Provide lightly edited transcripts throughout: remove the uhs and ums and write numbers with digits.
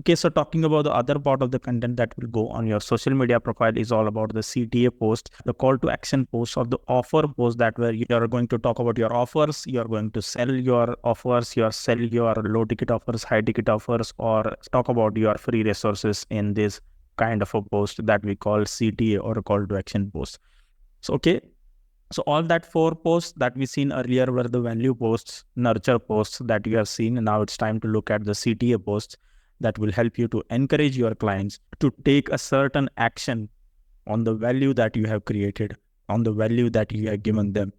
Okay, so talking about the other part of the content that will go on your social media profile is all about the CTA post, the call to action post or the offer post, that where you are going to talk about your offers, you are going to sell your offers, you are sell your low ticket offers, high ticket offers, or talk about your free resources in this kind of a post that we call CTA or a call to action post. So, okay. So all that 4 posts that we seen earlier were the value posts, nurture posts that you have seen. Now it's time to look at the CTA posts that will help you to encourage your clients to take a certain action on the value that you have created, on the value that you have given them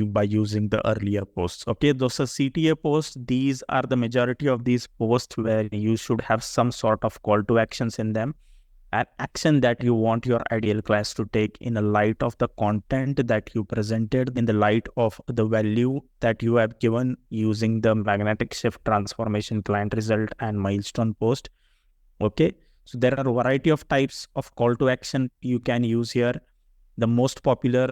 by using the earlier posts. Okay, those are CTA posts. These are the majority of these posts where you should have some sort of call to actions in them, an action that you want your ideal class to take in the light of the content that you presented, in the light of the value that you have given using the magnetic shift transformation client result and milestone post. Okay, so there are a variety of types of call to action you can use here. The most popular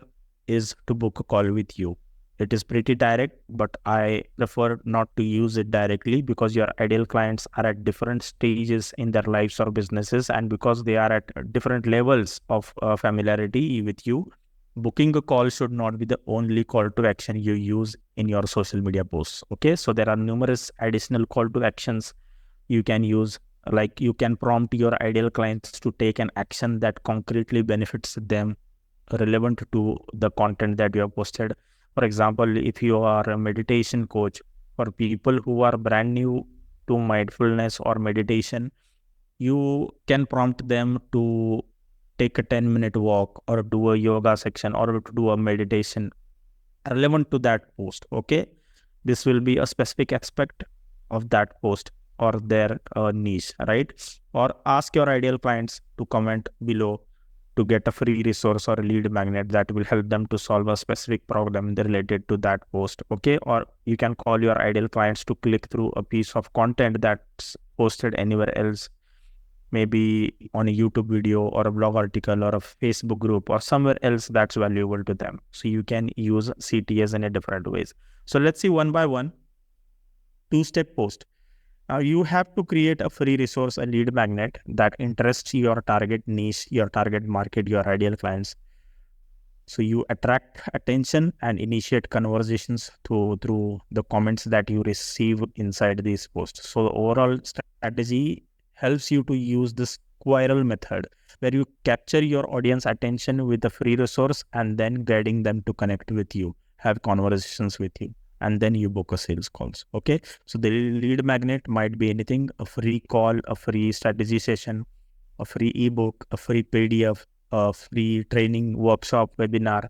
is to book a call with you. It is pretty direct, but I prefer not to use it directly because your ideal clients are at different stages in their lives or businesses, and because they are at different levels of familiarity with you. Booking a call should not be the only call to action you use in your social media posts. Okay, so there are numerous additional call to actions you can use, like you can prompt your ideal clients to take an action that concretely benefits them, relevant to the content that you have posted. For example, if you are a meditation coach for people who are brand new to mindfulness or meditation, you can prompt them to take a 10-minute walk or do a yoga section or to do a meditation relevant to that post. Okay, this will be a specific aspect of that post or their niche, right? Or ask your ideal clients to comment below to get a free resource or a lead magnet that will help them to solve a specific problem related to that post. Okay, or you can call your ideal clients to click through a piece of content that's posted anywhere else, maybe on a YouTube video or a blog article or a Facebook group or somewhere else that's valuable to them. So you can use CTAs in a different ways. So let's see one by one. 2-step post. Now you have to create a free resource, a lead magnet that interests your target niche, your target market, your ideal clients. So you attract attention and initiate conversations through the comments that you receive inside these posts. So the overall strategy helps you to use this squirrel method, where you capture your audience attention with a free resource and then guiding them to connect with you, have conversations with you, and then you book a sales calls. Okay, so the lead magnet might be anything: a free call, a free strategy session, a free ebook, a free PDF, a free training workshop, webinar,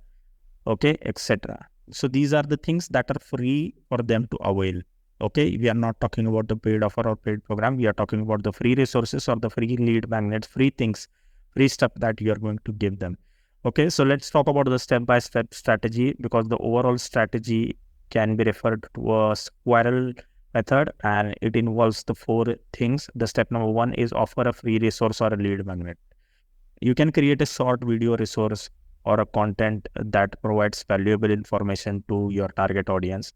okay, etc. So these are the things that are free for them to avail. Okay, we are not talking about the paid offer or paid program. We are talking about the free resources or the free lead magnets, free things, free stuff that you are going to give them. Okay, so let's talk about the step-by-step strategy, because the overall strategy can be referred to a squirrel method, and it involves the 4 things. The step number 1 is offer a free resource or a lead magnet. You can create a short video resource or a content that provides valuable information to your target audience.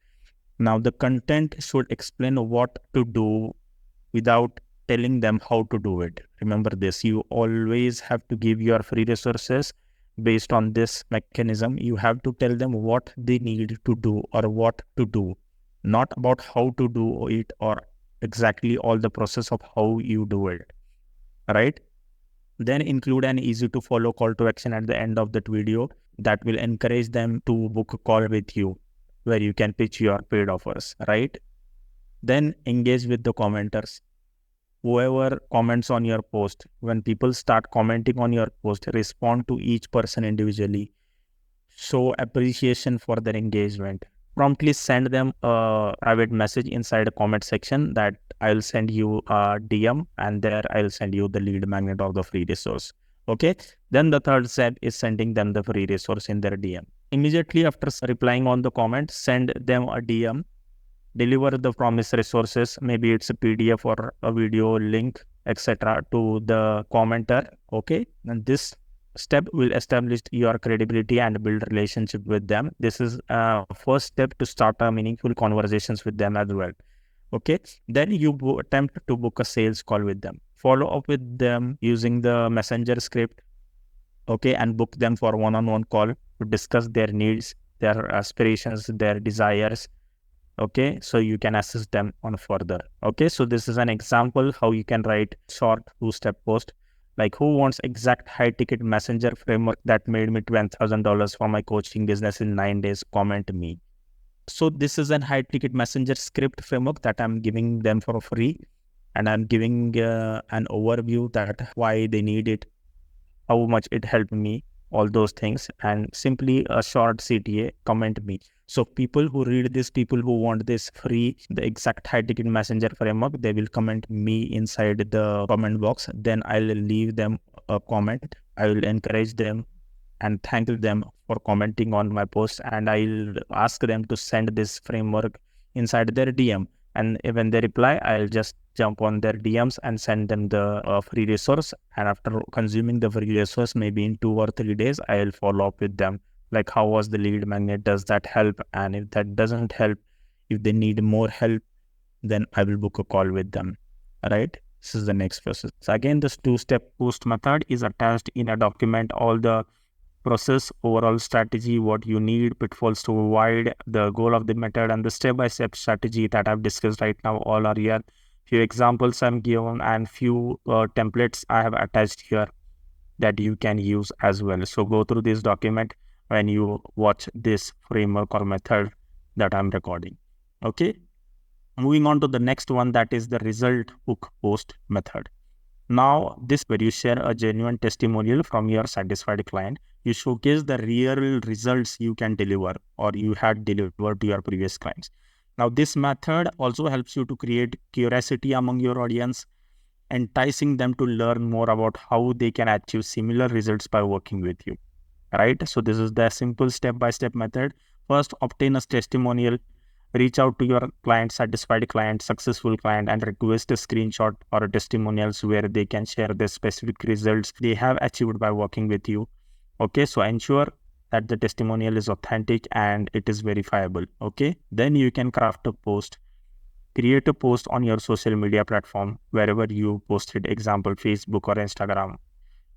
Now, the content should explain what to do without telling them how to do it. Remember this, you always have to give your free resources based on this mechanism. You have to tell them what they need to do or what to do, not about how to do it or exactly all the process of how you do it, right? Then include an easy to follow call to action at the end of that video that will encourage them to book a call with you, where you can pitch your paid offers, right? Then engage with the commenters. Whoever comments on your post, when people start commenting on your post, respond to each person individually. Show appreciation for their engagement. Promptly send them a private message inside a comment section that I'll send you a DM, and there I'll send you the lead magnet or the free resource. Okay. Then the third step is sending them the free resource in their DM. Immediately after replying on the comment, send them a DM. Deliver the promised resources. Maybe it's a PDF or a video link, etc., to the commenter. Okay. And this step will establish your credibility and build relationship with them. This is a first step to start a meaningful conversations with them as well. Okay, then you attempt to book a sales call with them. follow up with them using the messenger script, okay, and book them for one-on-one call to discuss their needs, their aspirations, their desires. Okay, so you can assist them on further. Okay, so this is an example how you can write short two-step post. Like, who wants exact high-ticket messenger framework that made me $20,000 for my coaching business in 9 days? Comment me. So this is an high-ticket messenger script framework that I'm giving them for free, and I'm giving an overview that why they need it, how much it helped me, all those things, and simply a short CTA, comment me. So people who read this, people who want this free, the exact high ticket messenger framework, they will comment me inside the comment box. Then I'll leave them a comment. I will encourage them and thank them for commenting on my post, and I'll ask them to send this framework inside their DM. And when they reply, I'll just jump on their DMs and send them the free resource. And after consuming the free resource, maybe in 2 or 3 days, I'll follow up with them. Like, how was the lead magnet? Does that help? And if that doesn't help, if they need more help, then I will book a call with them. Right? This is the next process. So again, this two-step post method is attached in a document, all the process, overall strategy, what you need, pitfalls to avoid, the goal of the method, and the step-by-step strategy that I've discussed right now. All are here. Few examples I'm given and few templates I have attached here that you can use as well. So go through this document when you watch this framework or method that I'm recording. Okay. Moving on to the next one, that is the result hook post method. Now, this where you share a genuine testimonial from your satisfied client. You showcase the real results you can deliver or you had delivered to your previous clients. Now, this method also helps you to create curiosity among your audience, enticing them to learn more about how they can achieve similar results by working with you. Right? So this is the simple step-by-step method. First, obtain a testimonial. Reach out to your client, satisfied client, successful client, and request a screenshot or a testimonials where they can share the specific results they have achieved by working with you. Okay, so ensure that the testimonial is authentic and it is verifiable. Okay, then you can craft a post. Create a post on your social media platform, wherever you posted, example, Facebook or Instagram.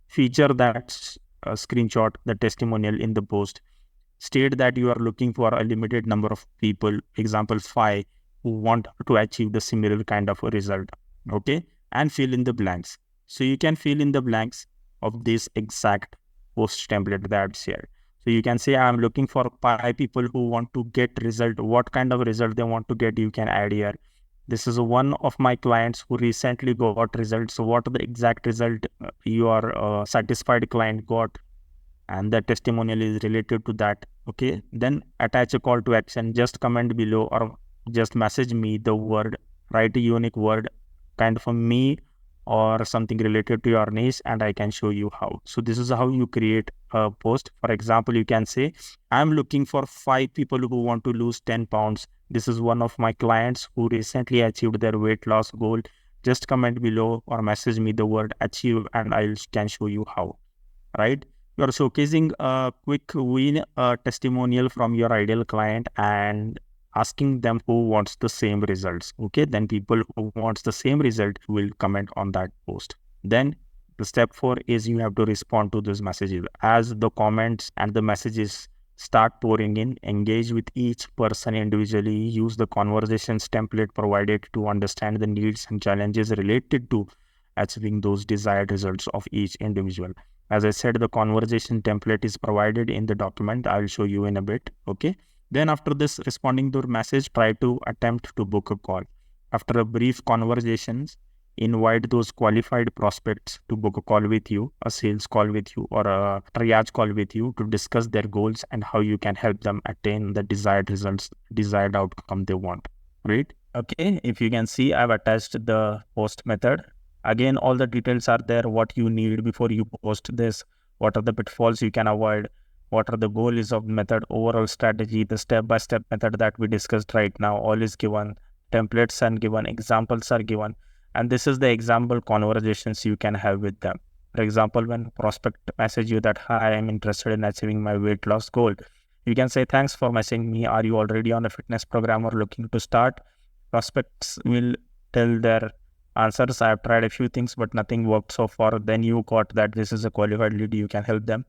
Feature that screenshot, the testimonial in the post. State that you are looking for a limited number of people, example 5, who want to achieve the similar kind of a result. Okay, and fill in the blanks. So you can fill in the blanks of this exact post template that I've shared. So you can say, I'm looking for 5 people who want to get result. What kind of result they want to get, you can add here. This is one of my clients who recently got results. So what are the exact result your satisfied client got? And the testimonial is related to that. Okay, then attach a call to action. Just comment below or just message me the word, write a unique word kind of a me or something related to your niche, and I can show you how. So this is how you create a post. For example, you can say, I'm looking for 5 people who want to lose 10 pounds. This is one of my clients who recently achieved their weight loss goal. Just comment below or message me the word achieve, and I can show you how. Right? You're showcasing a quick win testimonial from your ideal client and asking them who wants the same results. Okay, then people who wants the same result will comment on that post. Then the step 4 is you have to respond to those messages. As the comments and the messages start pouring in, engage with each person individually. Use the conversations template provided to understand the needs and challenges related to achieving those desired results of each individual. As I said, the conversation template is provided in the document. I'll show you in a bit. Okay. Then after this, responding to the message, try to attempt to book a call. After a brief conversations, invite those qualified prospects to book a call with you, a sales call with you, or a triage call with you to discuss their goals and how you can help them attain the desired results, desired outcome they want. Right? Okay. If you can see, I've attached the post method. Again, all the details are there, what you need before you post this, what are the pitfalls you can avoid, what are the goals of method, overall strategy, the step-by-step method that we discussed right now, all is given, templates are given, examples are given, and this is the example conversations you can have with them. For example, when prospect message you that, hi, I'm interested in achieving my weight loss goal, you can say, thanks for messaging me. Are you already on a fitness program or looking to start? Prospects will tell their answers. I have tried a few things, but nothing worked so far. Then you got that this is a qualified lead, you can help them.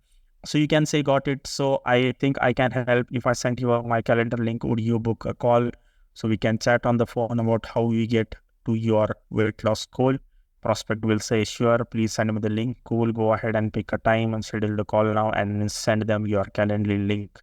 So you can say, got it. So I think I can help. If I sent you my calendar link, would you book a call? So we can chat on the phone about how we get to your weight loss goal. Prospect will say, sure, please send me the link. Cool, go ahead and pick a time and schedule the call now, and then send them your calendar link,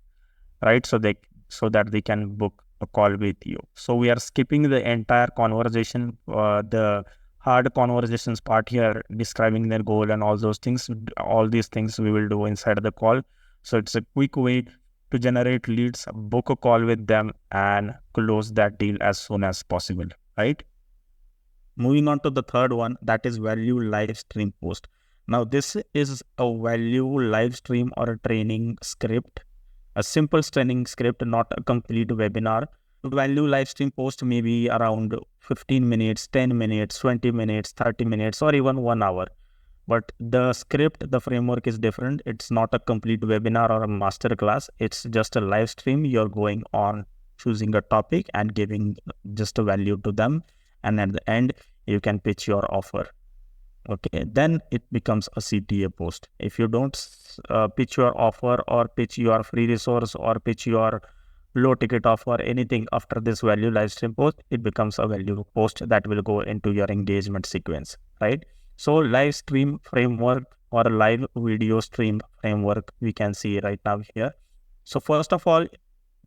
right? So that they can book a call with you. So we are skipping the entire conversation, the hard conversations part here, describing their goal and all those things. All these things we will do inside the call. So it's a quick way to generate leads, book a call with them, and close that deal as soon as possible, right? Moving on to the third one, that is value live stream post. Now, this is a value live stream or a training script, a simple training script, not a complete webinar. Value live stream post may be around 15 minutes, 10 minutes, 20 minutes, 30 minutes, or even 1 hour. But the script, the framework is different. It's not a complete webinar or a master class. It's just a live stream. You're going on, choosing a topic and giving just a value to them. And at the end, you can pitch your offer. Okay, then it becomes a CTA post. If you don't pitch your offer or pitch your free resource or pitch your low ticket offer, anything after this value live stream post, it becomes a value post that will go into your engagement sequence, right? So live stream framework or a live video stream framework we can see right now here. So first of all,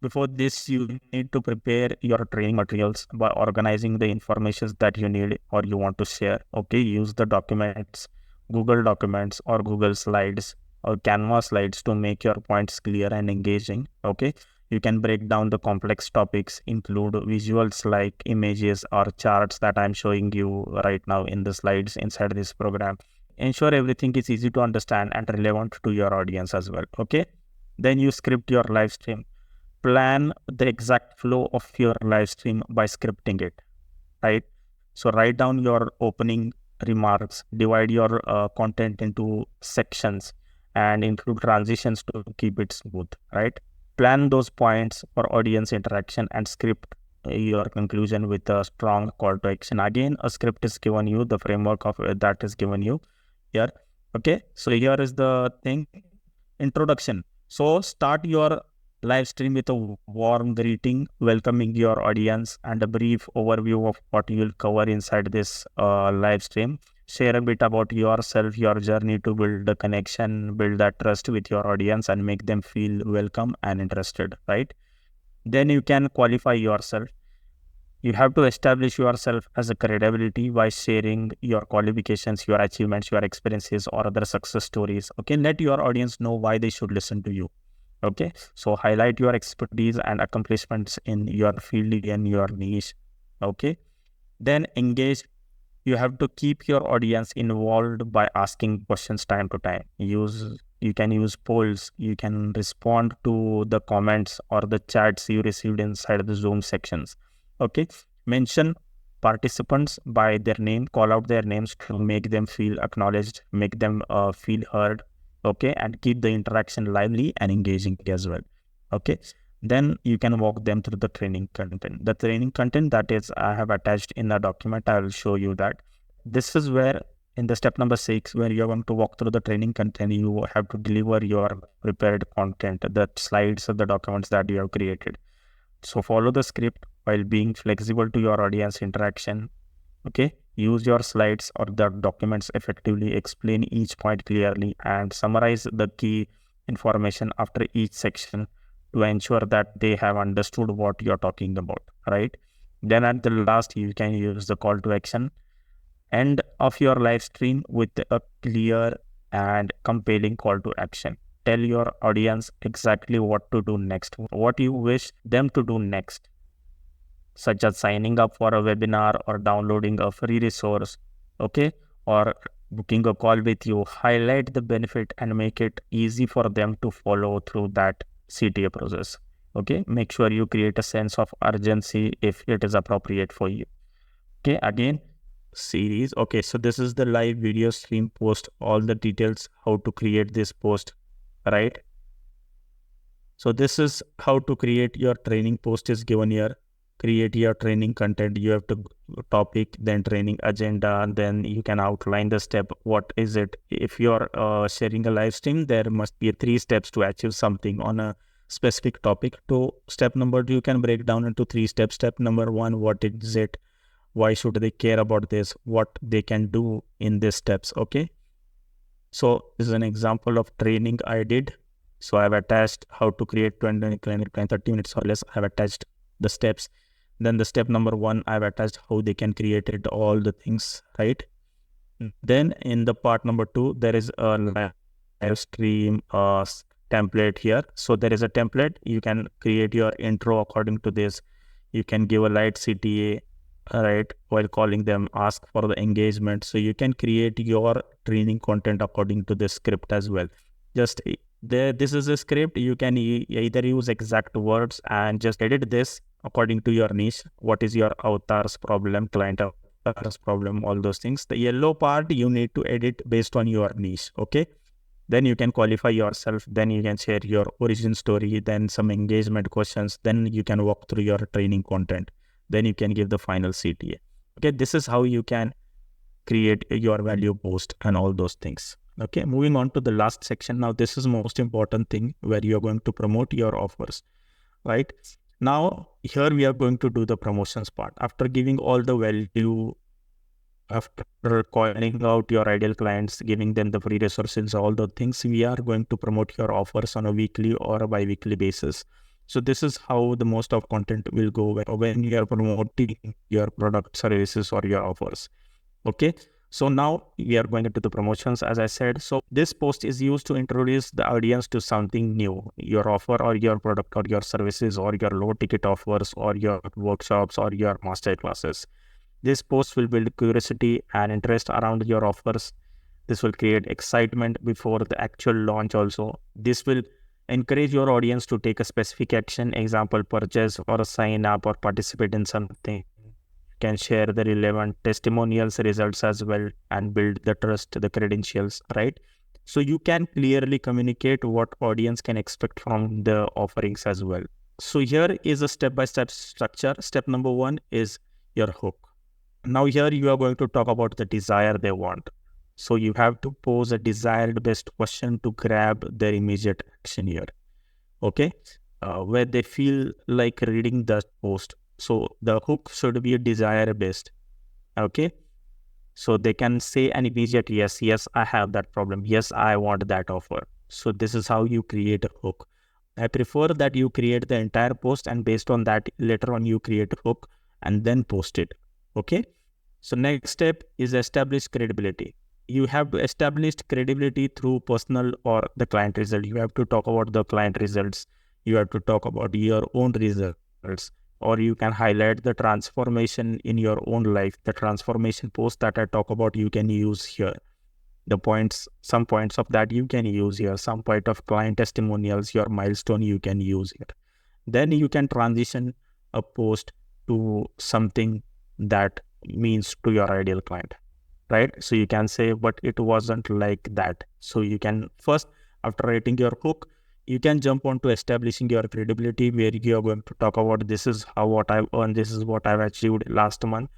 before this, you need to prepare your training materials by organizing the information that you need or you want to share. Okay, use the documents, Google Documents or Google Slides or Canva slides to make your points clear and engaging. Okay, you can break down the complex topics, include visuals like images or charts that I'm showing you right now in the slides inside this program. Ensure everything is easy to understand and relevant to your audience as well. Okay, then you script your live stream. Plan the exact flow of your live stream by scripting it, right? So write down your opening remarks, divide your content into sections, and include transitions to keep it smooth, right? Plan those points for audience interaction and script your conclusion with a strong call to action. Again, a script is given you, the framework of that is given you here. Okay, so here is the thing. Introduction. So start your live stream with a warm greeting, welcoming your audience and a brief overview of what you will cover inside this live stream. Share a bit about yourself, your journey to build a connection, build that trust with your audience and make them feel welcome and interested, right? Then you can qualify yourself. You have to establish yourself as a credibility by sharing your qualifications, your achievements, your experiences, or other success stories. Okay, let your audience know why they should listen to you. Okay, so highlight your expertise and accomplishments in your field, in your niche. Okay, then engage. You have to keep your audience involved by asking questions time to time. You can use polls, you can respond to the comments or the chats you received inside the Zoom sections. Okay, mention participants by their name, call out their names to make them feel acknowledged, make them feel heard. Okay, and keep the interaction lively and engaging as well. Okay, then you can walk them through the training content. The training content that is I have attached in the document, I will show you that. This is where in the step number 6, where you're going to walk through the training content, you have to deliver your prepared content, the slides of the documents that you have created. So follow the script while being flexible to your audience interaction. Okay, use your slides or the documents effectively, explain each point clearly and summarize the key information after each section to ensure that they have understood what you're talking about, right? Then at the last, you can use the call to action. End of your live stream with a clear and compelling call to action. Tell your audience exactly what to do next, what you wish them to do next, such as signing up for a webinar or downloading a free resource, okay, or booking a call with you. Highlight the benefit and make it easy for them to follow through that CTA process. Okay, make sure you create a sense of urgency if it is appropriate for you. Okay, again, series. Okay, so this is the live video stream post, all the details, how to create this post, right? So this is how to create your training post is given here. create your training content, you have to topic, then training agenda, and then you can outline the step. What is it? If you're sharing a live stream, there must be 3 steps to achieve something on a specific topic. So step number 2, you can break down into 3 steps. Step number 1, what is it? Why should they care about this? What they can do in these steps? Okay. So this is an example of training I did. So I've attached how to create 20 clinic plan 30 minutes or less. I've attached the steps. Then the step number 1, I've attached how they can create it, all the things, right? Then in the part number 2, there is a live stream template here. So there is a template. You can create your intro according to this. You can give a light CTA, right, while calling them, ask for the engagement. So you can create your training content according to the script as well. Just there, this is a script. You can either use exact words and just edit this according to your niche. What is your avatar's problem, client avatar's problem, all those things. The yellow part you need to edit based on your niche. Okay. Then you can qualify yourself. Then you can share your origin story, then some engagement questions. Then you can walk through your training content. Then you can give the final CTA. Okay, this is how you can create your value post and all those things. Okay, moving on to the last section. Now, this is most important thing where you are going to promote your offers, right? Now, here we are going to do the promotions part. After giving all the value, after calling out your ideal clients, giving them the free resources, all the things, we are going to promote your offers on a weekly or a bi-weekly basis. So this is how the most of content will go when you are promoting your product, services, or your offers. Okay. So now we are going into the promotions, as I said. So this post is used to introduce the audience to something new, your offer or your product or your services or your low ticket offers or your workshops or your master classes. This post will build curiosity and interest around your offers. This will create excitement before the actual launch also. This will encourage your audience to take a specific action, example, purchase or sign up or participate in something. You can share the relevant testimonials, results as well, and build the trust, the credentials, right? So you can clearly communicate what audience can expect from the offerings as well. So here is a step-by-step structure. Step number 1 is your hook. Now here you are going to talk about the desire they want. So you have to pose a desired best question to grab their immediate action here. Okay, where they feel like reading the post. So the hook should be a desire based. Okay, so they can say an immediate yes, I have that problem. Yes, I want that offer. So this is how you create a hook. I prefer that you create the entire post and based on that, later on you create a hook and then post it. Okay. So next step is establish credibility. You have to establish credibility through personal or the client result. You have to talk about the client results. You have to talk about your own results, or you can highlight the transformation in your own life. The transformation post that I talk about, you can use here. The points, some points of that you can use here. Some point of client testimonials, your milestone you can use here. Then you can transition a post to something that means to your ideal client, right? So you can say, but it wasn't like that. So you can first, after writing your hook, you can jump on to establishing your credibility, where you are going to talk about this is how what I've earned, this is what I've achieved last month,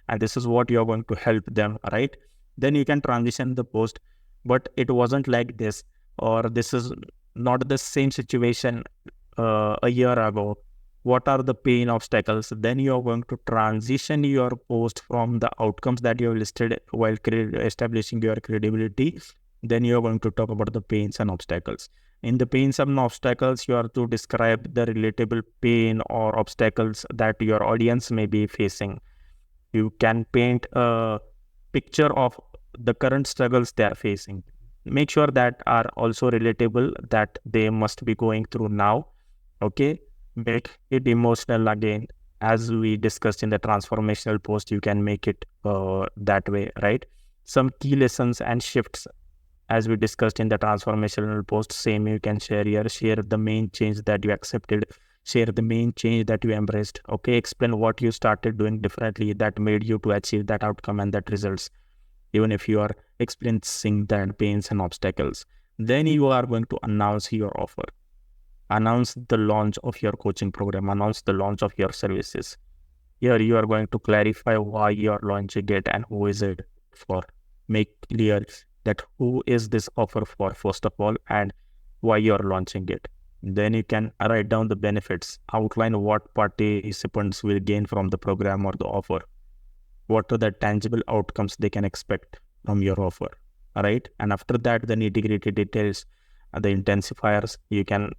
and this is what you are going to help them, right? Then you can transition the post, but it wasn't like this, or this is not the same situation a year ago. What are the pain obstacles? Then you are going to transition your post from the outcomes that you have listed while establishing your credibility. Then you are going to talk about the pains and obstacles. In the pains and obstacles, you are to describe the relatable pain or obstacles that your audience may be facing. You can paint a picture of the current struggles they are facing. Make sure that are also relatable, that they must be going through now. Okay. Make it emotional again. As we discussed in the transformational post, you can make it that way, right? Some key lessons and shifts, as we discussed in the transformational post, same you can share here. Share the main change that you accepted. Share the main change that you embraced. Okay, explain what you started doing differently that made you to achieve that outcome and that results, even if you are experiencing that pains and obstacles. Then you are going to announce your offer. Announce the launch of your coaching program, announce the launch of your services. Here you are going to clarify why you are launching it and who is it for. Make clear that who is this offer for, first of all, and why you are launching it. Then you can write down the benefits, outline what participants will gain from the program or the offer. What are the tangible outcomes they can expect from your offer, all right? And after that, the nitty-gritty details, the intensifiers, you can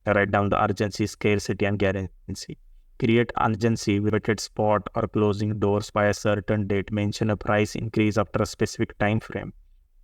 write down the urgency, scarcity, and guarantee. Create urgency with it spot or closing doors by a certain date. Mention a price increase after a specific time frame.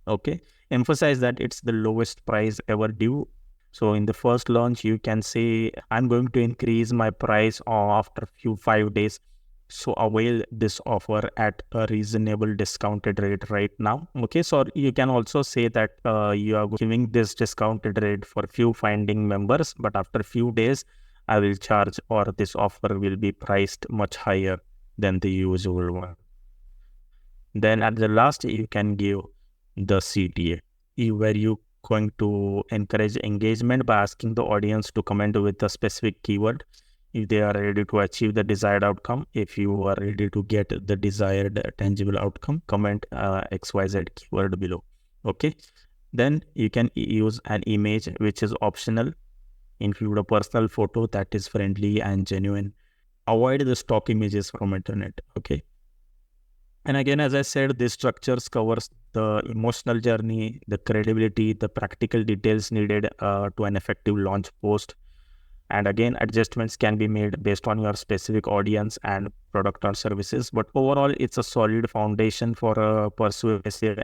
Okay. Emphasize that it's the lowest price ever due. So in the first launch, you can say, I'm going to increase my price after 5 days. So avail this offer at a reasonable discounted rate right now. Okay, so you can also say that you are giving this discounted rate for few finding members, but after few days, I will charge, or this offer will be priced much higher than the usual one. Then at the last, you can give the CTA, where you going to encourage engagement by asking the audience to comment with a specific keyword if they are ready to achieve the desired outcome. If you are ready to get the desired tangible outcome, comment XYZ keyword below. Okay. Then you can use an image which is optional. Include a personal photo that is friendly and genuine. Avoid the stock images from internet. Okay. And again, as I said, this structures covers the emotional journey, the credibility, the practical details needed to an effective launch post. And again, adjustments can be made based on your specific audience and product or services. But overall, it's a solid foundation for a persuasive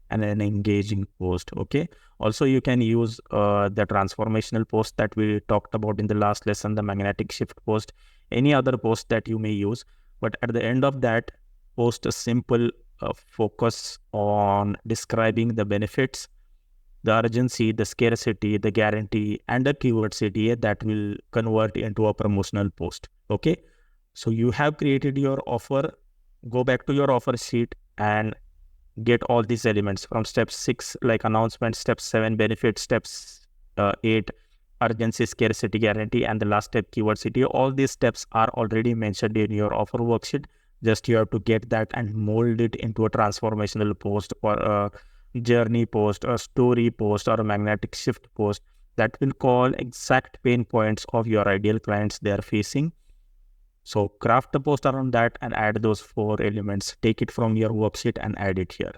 and an engaging post. Okay. Also, you can use the transformational post that we talked about in the last lesson, the magnetic shift post, any other post that you may use. But at the end of that, post a simple focus on describing the benefits, the urgency, the scarcity, the guarantee, and the keyword CTA that will convert into a promotional post. Okay. So you have created your offer. Go back to your offer sheet and get all these elements from step 6, like announcement, step 7, benefits, steps 8, urgency, scarcity, guarantee, and the last step, keyword CTA. All these steps are already mentioned in your offer worksheet. Just you have to get that and mold it into a transformational post, or a journey post, a story post, or a magnetic shift post that will call exact pain points of your ideal clients they are facing. So craft a post around that and add those 4 elements. Take it from your worksheet and add it here.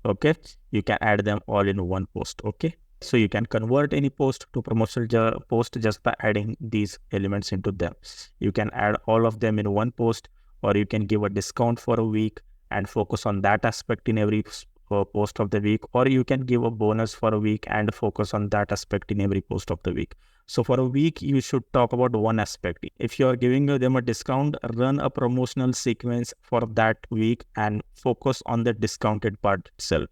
Okay. You can add them all in one post. Okay. So you can convert any post to promotional post just by adding these elements into them. You can add all of them in one post, or you can give a discount for a week and focus on that aspect in every post of the week, or you can give a bonus for a week and focus on that aspect in every post of the week. So for a week, you should talk about one aspect. If you are giving them a discount, run a promotional sequence for that week and focus on the discounted part itself.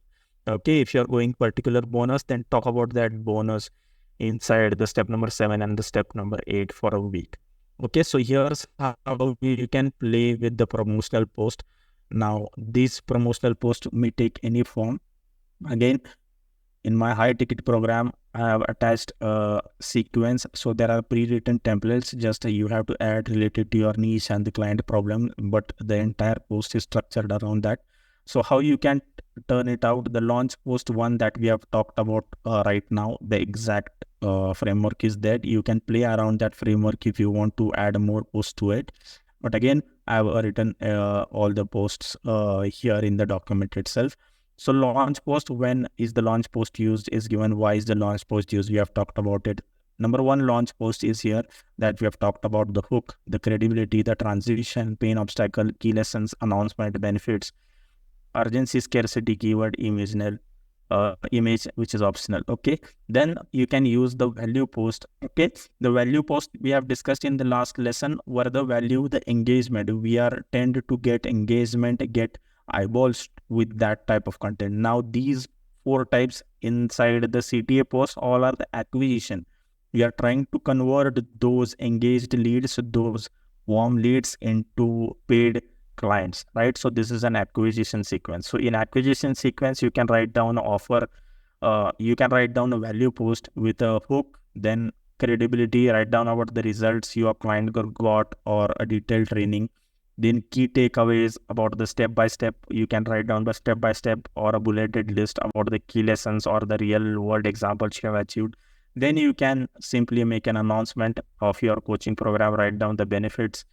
Okay, if you're going particular bonus, then talk about that bonus inside the step number 7 and the step number 8 for a week. Okay, so here's how you can play with the promotional post. Now, these promotional posts may take any form. Again, in my high ticket program, I have attached a sequence. So there are pre-written templates, just you have to add related to your niche and the client problem, but the entire post is structured around that. So how you can turn it out, the launch post one that we have talked about right now, the exact framework is that you can play around that framework if you want to add more posts to it. But again, I have written all the posts here in the document itself. So launch post, when is the launch post used is given. Why is the launch post used? We have talked about it. Number 1 launch post is here that we have talked about: the hook, the credibility, the transition, pain obstacle, key lessons, announcement, benefits, urgency, scarcity, keyword, image which is optional. Okay, then you can use the value post. Okay, the value post we have discussed in the last lesson were the value, the engagement. We are tend to get engagement, get eyeballs with that type of content. Now these 4 types inside the CTA post all are the acquisition. We are trying to convert those engaged leads, those warm leads, into paid clients, right? So this is an acquisition sequence. So in acquisition sequence, you can write down offer, you can write down a value post with a hook, then credibility, write down about the results your client got or a detailed training, Then key takeaways about the step by step, you can write down the step by step or a bulleted list about the key lessons or the real world examples you have achieved. Then you can simply make an announcement of your coaching program, write down the benefits,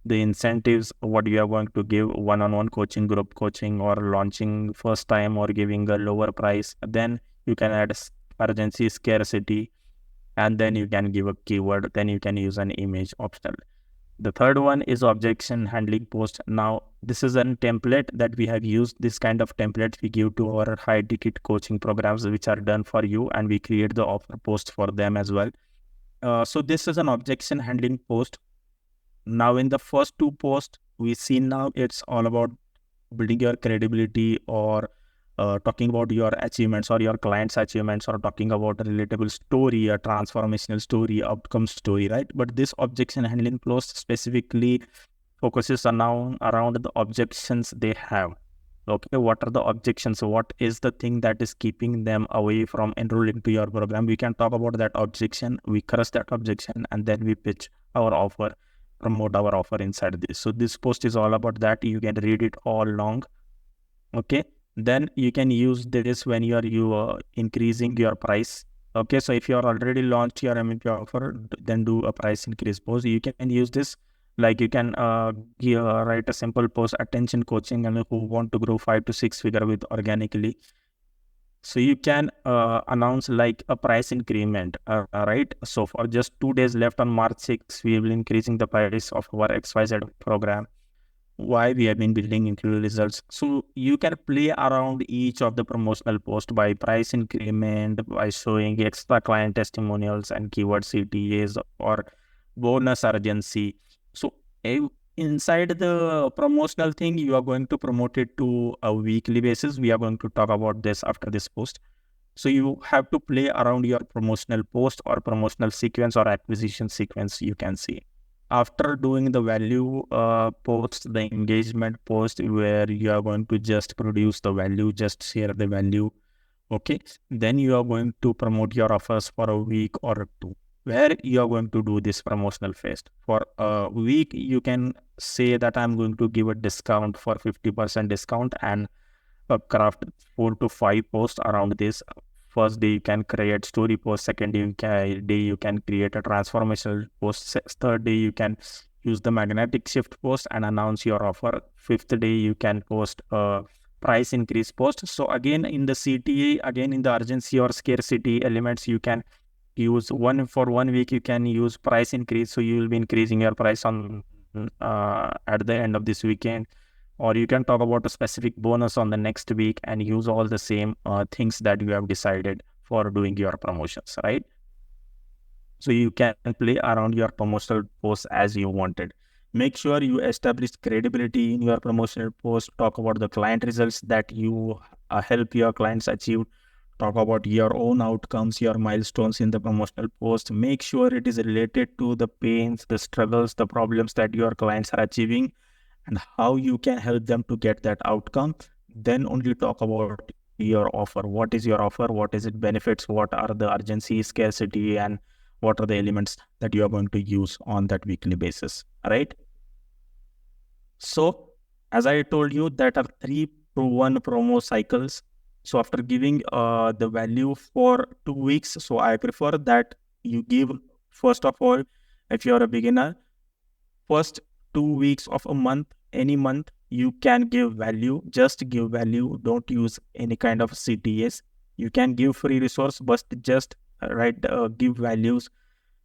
the incentives, what you are going to give, one-on-one coaching, group coaching, or launching first time, or giving a lower price. Then you can add urgency, scarcity, and then you can give a keyword. Then you can use an image optional. The third one is objection handling post. Now, this is a template that we have used. This kind of templates we give to our high ticket coaching programs, which are done for you, and we create the offer post for them as well. So this is an objection handling post. Now, in the first two posts we see, now it's all about building your credibility, or talking about your achievements or your clients' achievements, or talking about a relatable story, a transformational story, outcome story, right? But this objection handling post specifically focuses on now around the objections they have. Okay, what are the objections? What is the thing that is keeping them away from enrolling to your program? We can talk about that objection, we crush that objection, and then we pitch our offer, promote our offer inside this. So this post is all about that. You can read it all long. Okay, then you can use this when you are increasing your price. Okay, so if you are already launched your MVP offer, then do a price increase post. You can use this, like you can write a simple post, attention coaching, and who want to grow 5 to 6 figure with organically. So you can announce like a price increment, right? So for just 2 days left on March 6, we will increasing the price of our XYZ program. Why we have been building include results. So you can play around each of the promotional post by price increment, by showing extra client testimonials and keyword CTAs, or bonus urgency. So inside the promotional thing, you are going to promote it to a weekly basis. We are going to talk about this after this post. So you have to play around your promotional post or promotional sequence or acquisition sequence, you can see. After doing the value post, the engagement post, where you are going to just produce the value, just share the value. Okay, then you are going to promote your offers for a week or two, where you are going to do this promotional phase. For a week, you can say that I'm going to give a discount for 50% discount, and craft 4 to 5 posts around this. First day you can create story post, second day you can create a transformational post, third day you can use the magnetic shift post and announce your offer, fifth day you can post a price increase post. So again, in the CTA, again in the urgency or scarcity elements, you can use for 1 week you can use price increase. So you will be increasing your price on at the end of this weekend, or you can talk about a specific bonus on the next week and use all the same things that you have decided for doing your promotions, right? So you can play around your promotional posts as you wanted. Make sure you establish credibility in your promotional post. Talk about the client results that you help your clients achieve. Talk about your own outcomes, your milestones in the promotional post. Make sure it is related to the pains, the struggles, the problems that your clients are achieving, and how you can help them to get that outcome. Then only talk about your offer. What is your offer? What is it benefits? What are the urgency, scarcity, and what are the elements that you are going to use on that weekly basis, right? So as I told you, that are 3 proven promo cycles. So after giving the value for 2 weeks, so I prefer that you give, first of all, if you're a beginner, first 2 weeks of a month, any month, you can give value. Just give value. Don't use any kind of CTAs. You can give free resource, but just give values.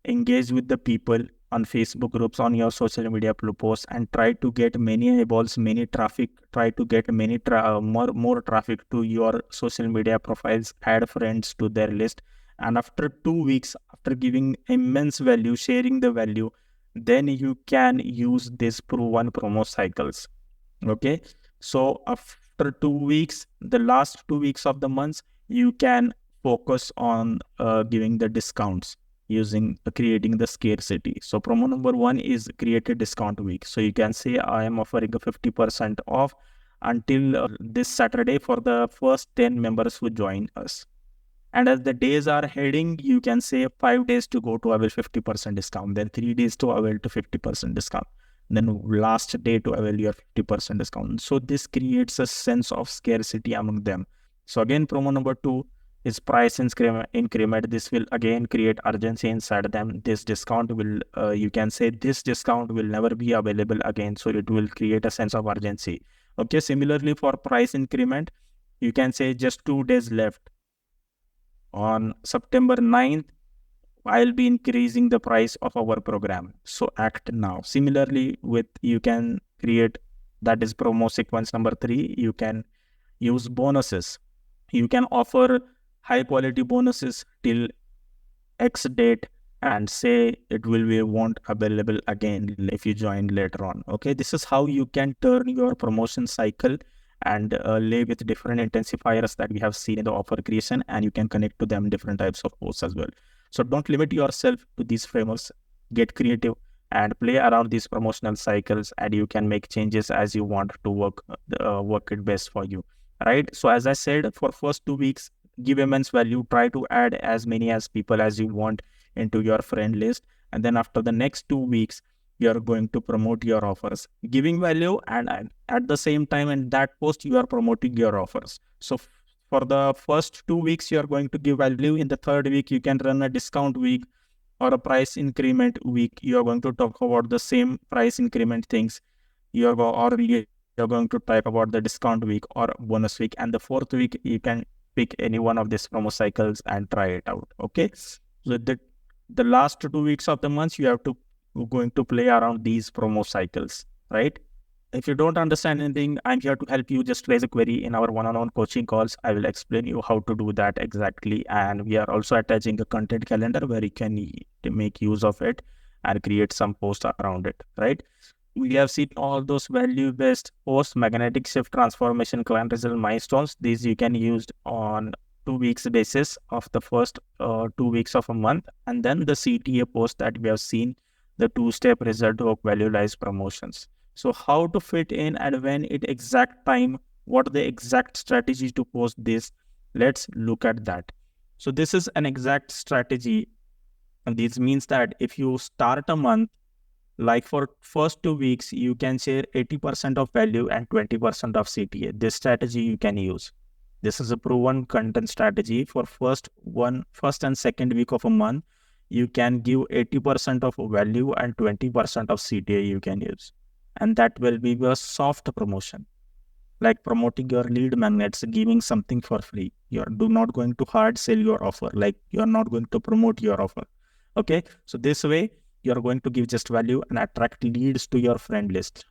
Engage with the people on Facebook groups, on your social media posts, and try to get many eyeballs, many traffic. Try to get many more traffic to your social media profiles. Add friends to their list. And after 2 weeks, after giving immense value, sharing the value, then you can use this proven promo cycles. Okay, so after 2 weeks, the last 2 weeks of the months, you can focus on giving the discounts, using creating the scarcity. So promo number 1 is create a discount week. So you can say I am offering a 50% off until this Saturday for the first 10 members who join us. And as the days are heading, you can say 5 days to go to avail 50% discount, then 3 days to avail to 50% discount. then last day to avail your 50% discount. So this creates a sense of scarcity among them. So again, promo number 2 is price increment. This will again create urgency inside them. This discount will, you can say this discount will never be available again. So it will create a sense of urgency. Okay, similarly for price increment, you can say just 2 days left. On September 9th, I'll be increasing the price of our program. So act now. Similarly, with you can create, that is promo sequence number 3. You can use bonuses. You can offer high quality bonuses till X date and say it will be won't available again if you join later on. Okay, this is how you can turn your promotion cycle and lay with different intensifiers that we have seen in the offer creation, and you can connect to them different types of posts as well. So don't limit yourself to these frameworks. Get creative and play around these promotional cycles, and you can make changes as you want to work it best for you, right? So as I said, for first 2 weeks, give immense value. Try to add as many as people as you want into your friend list, and then after the next 2 weeks, you're going to promote your offers, giving value, and at the same time in that post you are promoting your offers. So for the first 2 weeks you're going to give value. In the third week you can run a discount week or a price increment week. You're going to talk about the same price increment things. You're going to type about the discount week or bonus week, and the fourth week you can pick any one of these promo cycles and try it out. Okay, so the last 2 weeks of the month you have to going to play around these promo cycles, right? If you don't understand anything, I'm here to help you. Just raise a query in our one-on-one coaching calls. I will explain you how to do that exactly, and we are also attaching a content calendar where you can make use of it and create some posts around it, right? We have seen all those value-based posts, magnetic shift, transformation, client result, milestones. These you can use on 2 weeks basis of the first 2 weeks of a month, and then the CTA post that we have seen, the 2-step result hook, value-based promotions. So how to fit in and when it exact time, what the exact strategy to post this, let's look at that. So this is an exact strategy, and this means that if you start a month, like for first 2 weeks, you can share 80% of value and 20% of CTA. This strategy you can use. This is a proven content strategy. For first and second week of a month, you can give 80% of value and 20% of CTA you can use. And that will be a soft promotion, like promoting your lead magnets, giving something for free. You're not going to hard sell your offer, like you're not going to promote your offer. Okay, so this way, you're going to give just value and attract leads to your friend list,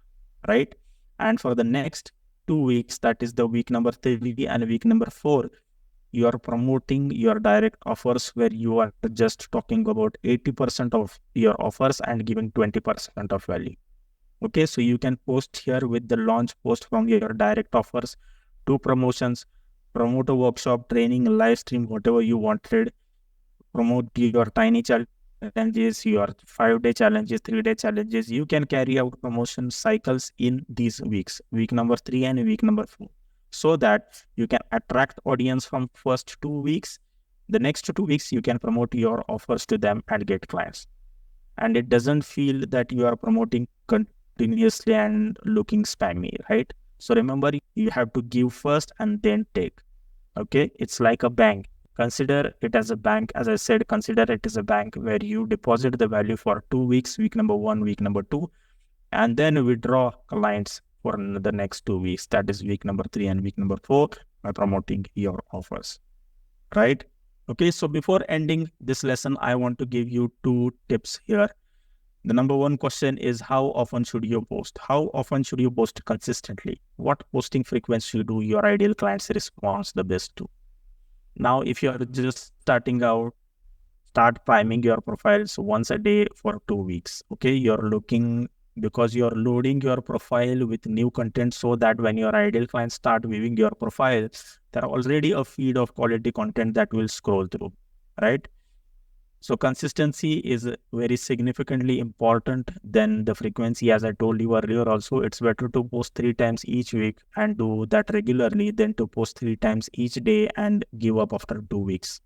right? And for the next 2 weeks, that is the week number 3 and week number 4, you are promoting your direct offers where you are just talking about 80% of your offers and giving 20% of value. Okay, so you can post here with the launch post from your direct offers, 2 promotions, promote a workshop, training, live stream, whatever you wanted, promote your tiny challenges, your 5-day challenges, 3-day challenges. You can carry out promotion cycles in these weeks, week number 3 and week number 4, so that you can attract audience from first 2 weeks. The next 2 weeks, you can promote your offers to them and get clients. And it doesn't feel that you are promoting continuously and looking spammy, right? So remember, you have to give first and then take. Okay, it's like a bank. Consider it as a bank. As I said, consider it as a bank where you deposit the value for 2 weeks, week number 1, week number 2, and then withdraw clients for the next 2 weeks. That is week number 3 and week number 4 by promoting your offers, right? Okay, so before ending this lesson, I want to give you 2 tips here. The number 1 question is, how often should you post? How often should you post consistently? What posting frequency do your ideal clients respond the best to? Now, if you are just starting out, start priming your profiles once a day for 2 weeks. Okay, because you're loading your profile with new content, so that when your ideal clients start viewing your profile, there are already a feed of quality content that will scroll through, right? So consistency is very significantly important than the frequency. As I told you earlier also, it's better to post 3 times each week and do that regularly than to post 3 times each day and give up after 2 weeks,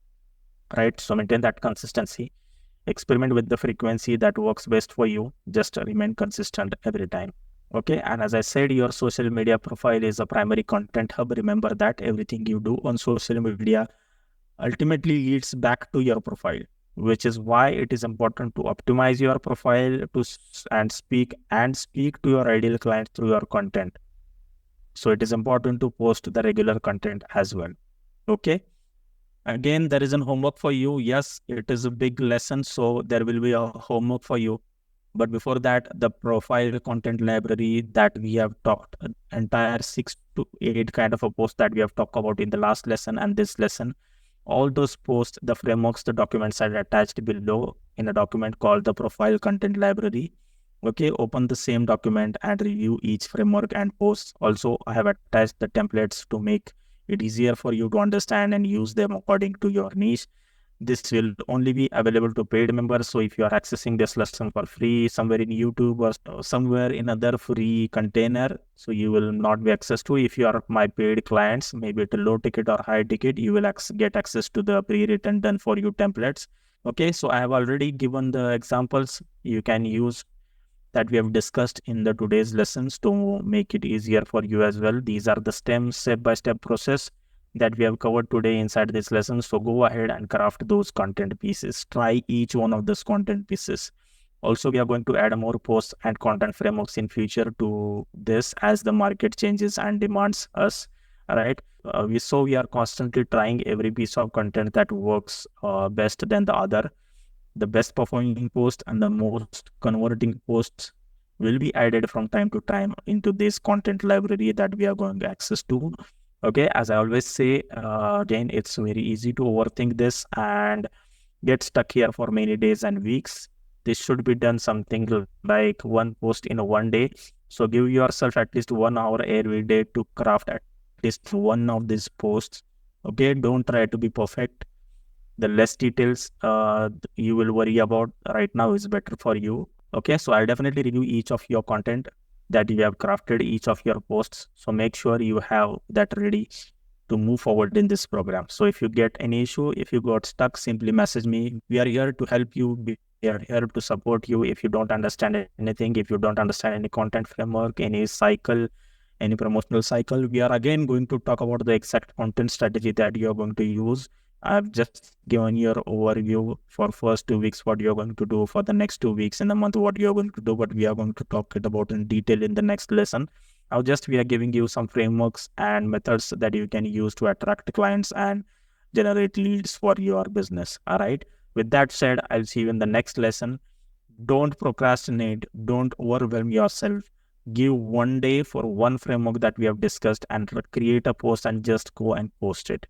right? So maintain that consistency. Experiment with the frequency that works best for you. Just remain consistent every time. Okay, and as I said, your social media profile is a primary content hub. Remember that everything you do on social media ultimately leads back to your profile, which is why it is important to optimize your profile and speak to your ideal clients through your content. So it is important to post the regular content as well. Okay. Again, there is an homework for you. Yes, it is a big lesson, so there will be a homework for you. But before that, the profile content library that we have talked, entire 6 to 8 kind of a post that we have talked about in the last lesson and this lesson, all those posts, the frameworks, the documents are attached below in a document called the profile content library. Okay, open the same document and review each framework and posts. Also, I have attached the templates to make it easier for you to understand and use them according to your niche. This will only be available to paid members. So if you are accessing this lesson for free somewhere in YouTube or somewhere in other free container, so you will not be access to. If you are my paid clients, maybe at a low ticket or high ticket, you will get access to the pre-written done for you templates. Okay, so I have already given the examples you can use that we have discussed in the today's lessons to make it easier for you as well. These are the step-by-step process that we have covered today inside this lesson. So go ahead and craft those content pieces. Try each one of those content pieces. Also, we are going to add more posts and content frameworks in future to this as the market changes and demands us. All right. We are constantly trying every piece of content that works best than the other. The best performing post and the most converting posts will be added from time to time into this content library that we are going to access to. Okay, as I always say, again, it's very easy to overthink this and get stuck here for many days and weeks. This should be done something like one post in a one day. So give yourself at least 1 hour every day to craft at least one of these posts. Okay, don't try to be perfect. The less details you will worry about right now is better for you. Okay, so I'll definitely review each of your content that you have crafted, each of your posts. So make sure you have that ready to move forward in this program. So if you get any issue, if you got stuck, simply message me. We are here to help you. We are here to support you. If you don't understand anything, if you don't understand any content framework, any cycle, any promotional cycle, we are again going to talk about the exact content strategy that you are going to use. I've just given your overview for first 2 weeks, what you're going to do for the next 2 weeks in the month, what you're going to do, but we are going to talk it about in detail in the next lesson. Now, we are giving you some frameworks and methods that you can use to attract clients and generate leads for your business. All right. With that said, I'll see you in the next lesson. Don't procrastinate. Don't overwhelm yourself. Give one day for one framework that we have discussed and create a post and just go and post it.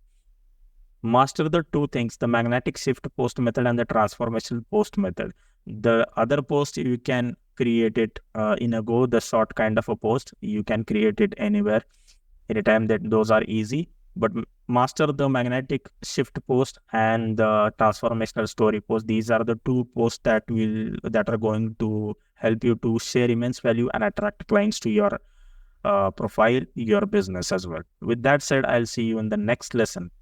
Master the two things, the magnetic shift post method and the transformational post method. The other post, you can create it in a go, the short kind of a post. You can create it anywhere, anytime. That those are easy. But master the magnetic shift post and the transformational story post. These are the two posts that are going to help you to share immense value and attract clients to your profile, your business as well. With that said, I'll see you in the next lesson.